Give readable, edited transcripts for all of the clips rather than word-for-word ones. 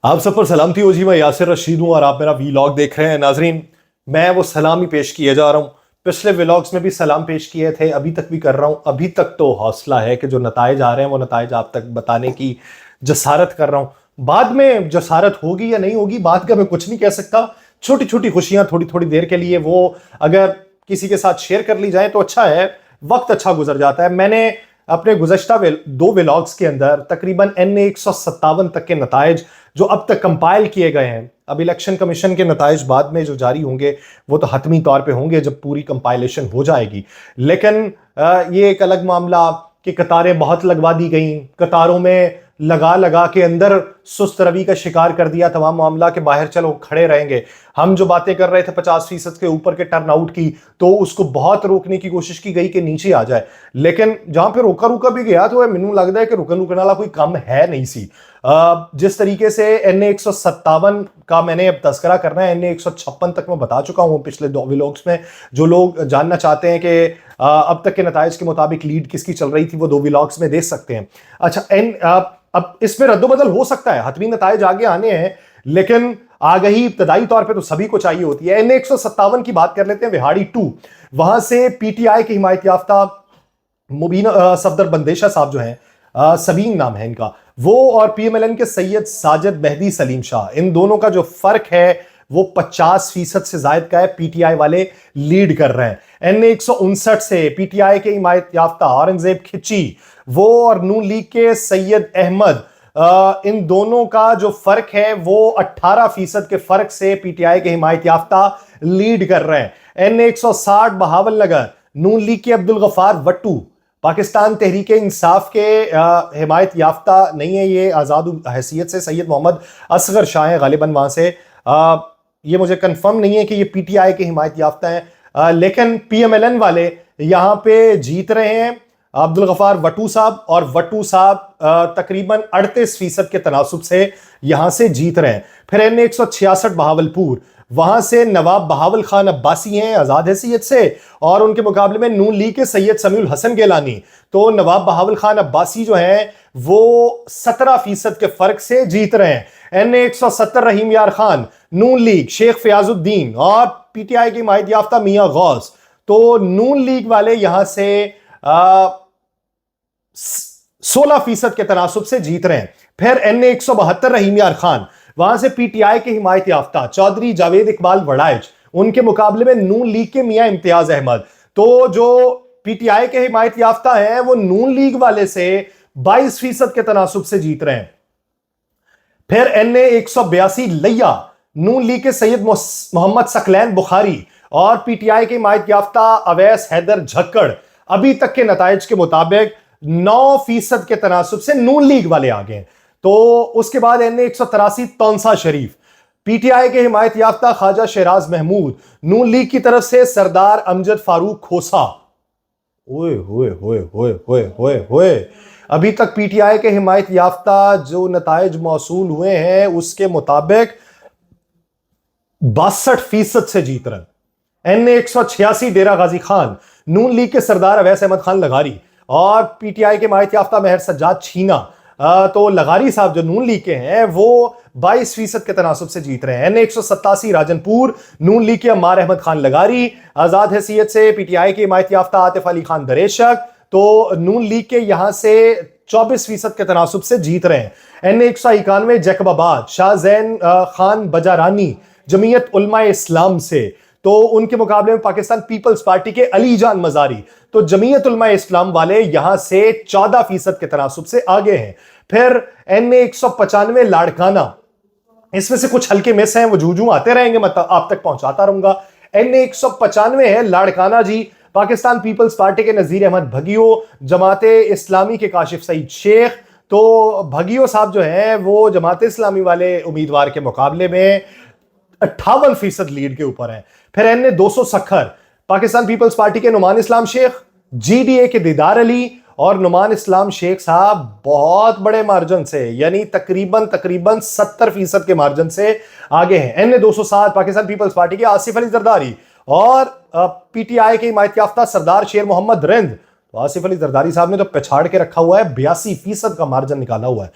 आप सब पर सलामती हो जी। मैं यासिर रशीद हूँ और आप मेरा वीलॉग देख रहे हैं। नाजरीन, मैं वो सलाम ही पेश किए जा रहा हूँ। पिछले व्लॉग्स में भी सलाम पेश किए थे, अभी तक भी कर रहा हूँ। अभी तक तो हौसला है कि जो नताइज आ रहे हैं वो नताइज आप तक बताने की जसारत कर रहा हूँ। बाद में जसारत होगी या नहीं होगी, बात का मैं कुछ नहीं कह सकता। छोटी छोटी खुशियां थोड़ी थोड़ी देर के लिए वो अगर किसी के साथ शेयर कर ली जाए तो अच्छा है, वक्त अच्छा गुजर जाता है। मैंने अपने गुज़श्ता दो व्लॉग्स के अंदर तकरीबन N157 तक के नताइज जो अब तक कंपाइल किए गए हैं, अब इलेक्शन कमीशन के नताइज बाद में जो जारी होंगे वो तो हतमी तौर पे होंगे जब पूरी कंपाइलेशन हो जाएगी। लेकिन ये एक अलग मामला कि कतारें बहुत लगवा दी गई, कतारों में लगा लगा के अंदर सुस्त रवि का शिकार कर दिया तमाम मामला के बाहर चलो खड़े रहेंगे। हम जो बातें कर रहे थे 50% के ऊपर के टर्नआउट की, तो उसको बहुत रोकने की कोशिश की गई कि नीचे आ जाए। लेकिन जहां पे रोका रुका भी गया तो मैनू लगता है कि रुकन रुकने वाला कोई कम है नहीं सी। जिस तरीके से N157 का मैंने अब तस्करा करना है, N156 तक मैं बता चुका हूं पिछले दो व्लॉग्स में। जो लोग जानना चाहते हैं कि अब तक के नताइज के मुताबिक लीड किसकी चल रही थी, वो दो व्लॉग्स में देख सकते हैं। अच्छा, अब इसमें रद्दोबदल हो सकता है, हतमी नताइज आगे आने हैं, लेकिन आगही इब्तदाई तौर पे तो सभी को चाहिए होती है। N157 की बात कर लेते हैं। विहाड़ी 2, वहां से पीटीआई के हिमायत याफ्ता मुबीन सफदर बंदेशा साहब जो हैं, सबीन नाम है इनका, वो और पीएमएलएन के सैयद साजिद मेहदी सलीम शाह, इन दोनों का जो फर्क है वो 50% से जायद का है। पीटीआई वाले लीड कर रहे हैं। N159 से पीटीआई के हिमायत याफ्ता औरंगजेब खिची, वो और नून लीग के सैयद अहमद, इन दोनों का जो फर्क है वो 18% के फर्क से पीटीआई के हिमायत याफ्ता लीड कर रहे हैं। N160 बहावल नगर, नून लीग के अब्दुल गफार वट्टू, पाकिस्तान तहरीक इंसाफ के हिमायत याफ्ता नहीं है, ये आज़ाद हैसियत से सैयद मोहम्मद असगर शाह हैं गालिबन वहां से। ये मुझे कंफर्म नहीं है कि ये पीटीआई के हिमायत याफ्ता हैं, लेकिन पीएमएलएन वाले यहां पे जीत रहे हैं। अब्दुल गफार वट्टू साहब, और वट्टू साहब तकरीबन 38% के तनासुब से यहां से जीत रहे हैं। फिर N166 बहावलपुर, वहां से नवाब बहावल खान अब्बासी हैं आजाद हैसियत से, और उनके मुकाबले में नून लीग के सैयद समीउल हसन गिलानी। तो नवाब बहावल खान अब्बासी जो हैं वो 17% के फर्क से जीत रहे हैं। N170 रहीम यार खान, नून लीग शेख फयाजुद्दीन और पीटीआई की हिमायत याफ्ता मियां गौस। तो नून लीग वाले यहां से 16% के तनासुब से जीत रहे हैं। फिर N172 रहीम यार खान, वहां से पीटीआई के हिमायत याफ्ता चौधरी जावेद इकबाल वड़ाइच, उनके मुकाबले में नून लीग के मियां इम्तियाज अहमद। तो जो पीटीआई के हिमायत याफ्ता हैं वो नून लीग वाले से 22% के तनासुब से जीत रहे हैं। फिर N182 लिया, नून लीग के सैयद मोहम्मद सकलैन बुखारी और पीटीआई के हिमायत याफ्ता अवैस हैदर झक्कड़, अभी तक के नताइज के मुताबिक 9% के तनासुब से नून लीग वाले आ गए। तो उसके बाद N183 तौंसा शरीफ, पीटीआई के हिमायत याफ्ता ख्वाजा शहराज महमूद, नून लीग की तरफ से सरदार अमजद फारूक खोसा। ओए होए होए होए होए होए होए, अभी तक पीटीआई के हिमायत याफ्ता जो नताइज मौसूल हुए हैं उसके मुताबिक 62% से जीत रहे हैं। N186 डेरा गाजी खान, नून लीग के सरदार अवैस अहमद खान लगारी और पीटीआई के हिमायत याफ्ता महर सज्जाद छीना। तो लगारी साहब जो नून लीग के हैं वो 22% के तनासुब से जीत रहे हैं। N187 राजनपुर, नून लीग के अम्मार अहमद खान लगारी, आजाद हैसियत से पीटीआई के हिमायत याफ्ता आतिफ अली खान दरेशक, तो नून लीग के यहां से 24% के तनासुब से जीत रहे हैं। N191 जैकबाबाद, शाहजैन खान बजारानी, जमीयत उलमा इस्लाम से, तो उनके मुकाबले में पाकिस्तान पीपल्स पार्टी के अली जान मजारी। तो जमीयत उलमा इस्लाम वाले यहां से 14% के तनासुब से आगे हैं। फिर N195 लाड़काना, इसमें से कुछ हल्के मिस हैं, वो जूझू आते रहेंगे, मैं आप तक पहुंचाता रहूंगा। N195 है लाड़काना जी, पाकिस्तान पीपल्स पार्टी के नजीर अहमद भगियो, जमाते इस्लामी के काशिफ सईद शेख। तो भगियो साहब जो हैं वो जमाते इस्लामी वाले उम्मीदवार के मुकाबले में 58% लीड के ऊपर है। फिर N270 पाकिस्तान पीपल्स पार्टी के नुमान इस्लाम शेख, जीडीए के दीदार अली और नुमान इस्लाम शेख साहब बहुत बड़े मार्जिन से, यानी तकरीबन 70% के मार्जिन से आगे हैं। N207 पाकिस्तान पीपल्स पार्टी के आसिफ अली जरदारी और पीटीआई के हिमायत याफ्ता सरदार शेर मोहम्मद रिंद। तो आसिफ अली जरदारी साहब ने तो पछाड़ के रखा हुआ है, 82% का मार्जिन निकाला हुआ है।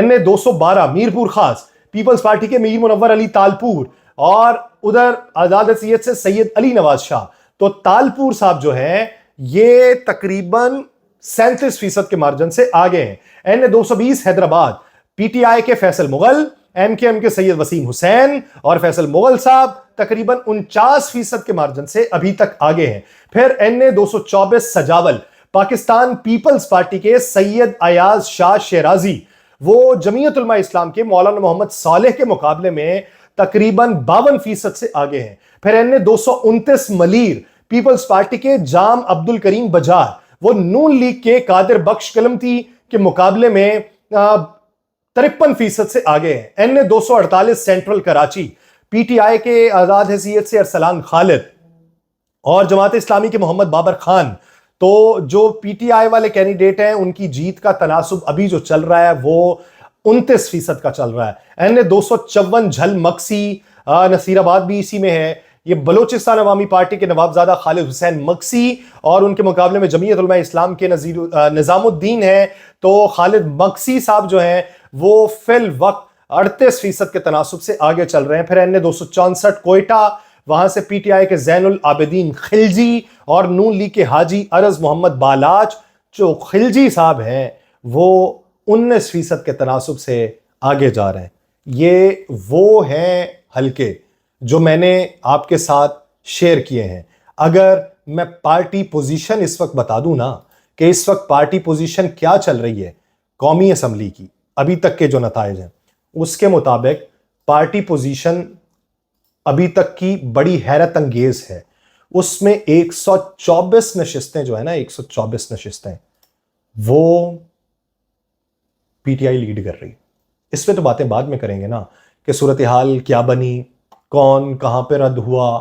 N212 मीरपुर खास, पीपल्स पार्टी के मीर मुनव्वर अली तालपुर, और उधर आजाद हैसियत से सैयद अली नवाज शाह। तो तालपुर साहब जो हैं ये तकरीबन 37% के मार्जिन से आगे हैं। एन 220 हैदराबाद, पीटीआई के फैसल मुगल, एमकेएम के सैयद वसीम हुसैन और फैसल मुगल साहब तकरीबन 49% के मार्जिन से अभी तक आगे हैं। फिर एन 224 सजावल, पाकिस्तान पीपल्स पार्टी के सैयद अयाज शाह शेराजी, वो जमीयत उलमा इस्लाम के मौलाना मोहम्मद सालेह के मुकाबले में तकरीबन 52% से आगे हैं। फिर एन 229 मलीर, पीपल्स पार्टी के जाम अब्दुल करीम बजार, वो नून लीग के कादिर बख्श कलमती के मुकाबले में 53% से आगे हैं। एन 248 सेंट्रल कराची, पीटीआई के आजाद हैसियत से अरसलान खालिद और जमात इस्लामी के मोहम्मद बाबर खान। तो जो पीटीआई वाले कैंडिडेट हैं उनकी जीत का तनासुब अभी जो चल रहा है वो 29% का चल रहा है। एन 254 झल मक्सी, नसीराबाद भी इसी में है, ये बलोचिस्तान अवामी पार्टी के नवाबजादा खालिद हुसैन मक्सी और उनके मुकाबले में जमीयत उलमा इस्लाम के निजामुद्दीन है। तो खालिद मक्सी साहब जो हैं वो फिल वक्त 38% के तनासुब से आगे चल रहे हैं। फिर एन 264 कोयटा, वहां से पीटीआई के जैनुल आबिदीन खिलजी और नून लीग के हाजी अरज मोहम्मद बालाच, जो खिलजी साहब हैं वो 19% के तनासुब से आगे जा रहे हैं। ये वो हैं हल्के जो मैंने आपके साथ शेयर किए हैं। अगर मैं पार्टी पोजीशन इस वक्त बता दूं ना कि इस वक्त पार्टी पोजीशन क्या चल रही है कौमी असम्बली की, अभी तक के जो नताइज हैं उसके मुताबिक पार्टी पोजीशन अभी तक की बड़ी हैरत अंगेज है। उसमें 124 नशिस्तें जो है ना, 124 नशिस्तें वो पीटीआई लीड कर रही। इस पे तो बातें बाद में करेंगे ना कि सूरत हाल क्या बनी, कौन कहां पे रद्द हुआ,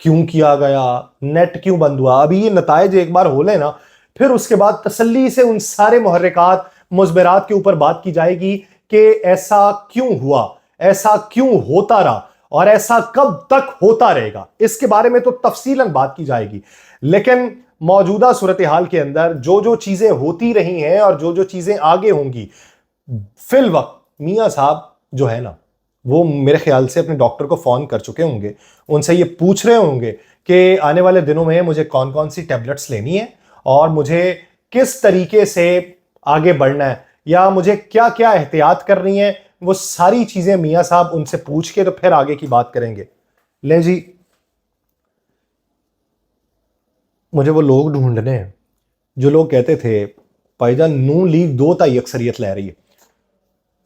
क्यों किया गया, नेट क्यों बंद हुआ। अभी ये नताइज एक बार हो ले ना, फिर उसके बाद तसल्ली से उन सारे मुहर्रिकात मुज़बिरात के ऊपर बात की जाएगी कि ऐसा क्यों हुआ, ऐसा क्यों होता रहा और ऐसा कब तक होता रहेगा। इसके बारे में तो तफसीलन बात की जाएगी। लेकिन मौजूदा सूरत हाल के अंदर जो जो चीजें होती रही हैं और जो जो चीजें आगे होंगी, फिल वक्त मियां साहब जो है ना वो मेरे ख्याल से अपने डॉक्टर को फोन कर चुके होंगे, उनसे ये पूछ रहे होंगे कि आने वाले दिनों में मुझे कौन कौन सी टैबलेट्स लेनी है और मुझे किस तरीके से आगे बढ़ना है या मुझे क्या क्या एहतियात करनी है। वो सारी चीजें मियां साहब उनसे पूछ के तो फिर आगे की बात करेंगे। ले जी, मुझे वो लोग ढूंढने हैं जो लोग कहते थे भाईजान नून लीग 2 ताई अक्सरियत लै रही है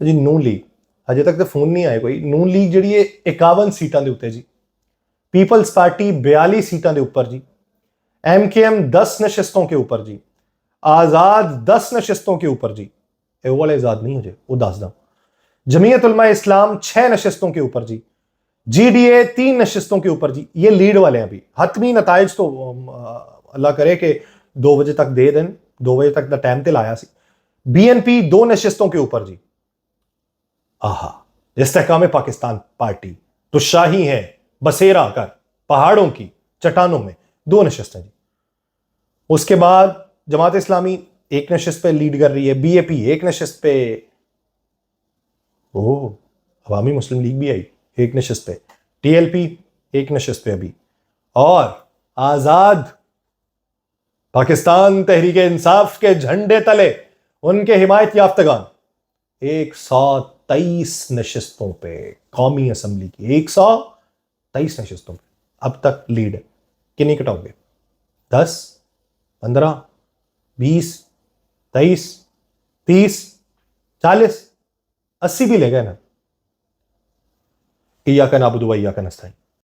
जी। नून लीग अजे तक तो फोन नहीं आए कोई। नून लीग जी 51 सीटां दे उत्ते जी, पीपल्स पार्टी 42 सीटां दे ऊपर जी, एमकेएम 10 नशिस्तों के ऊपर जी, आजाद 10 नशिस्तों के ऊपर जी। वो वाले आजाद नहीं हो जाए वो दस दा। जमीयत उलमा इस्लाम 6 नशिस्तों के ऊपर जी, जीडीए 3 नशिस्तों के ऊपर जी। ये लीड वाले हैं। अभी हतमी नताइज तो अल्लाह करे कि 2 बजे तक दे दें, 2 बजे तक दा टाइम ते लाया सी। बीएनपी 2 नशिस्तों के ऊपर जी। आहा, इस्तेहकाम पाकिस्तान पार्टी तो शाही है बसेरा कर पहाड़ों की चट्टानों में 2 नशिस्तें जी। उसके बाद जमात इस्लामी 1 नशिस्त पे लीड कर रही है, बीएपी 1 नशिस्त पे, ओह अवामी मुस्लिम लीग भी आई 1 नशिस्त पे, टीएलपी 1 नशिस्त पे अभी, और आजाद पाकिस्तान तहरीक इंसाफ के झंडे तले उनके हिमायत याफ्तगान 123 नशिस्तों पे कौमी असम्बली की 123 नशिस्तों पे अब तक लीड है। कितनी कटाओगे? 10, 15, 20, 23, 30, 40, 80 भी ले गए ना। इय्याका नअबुदु व इय्याका नस्तईन।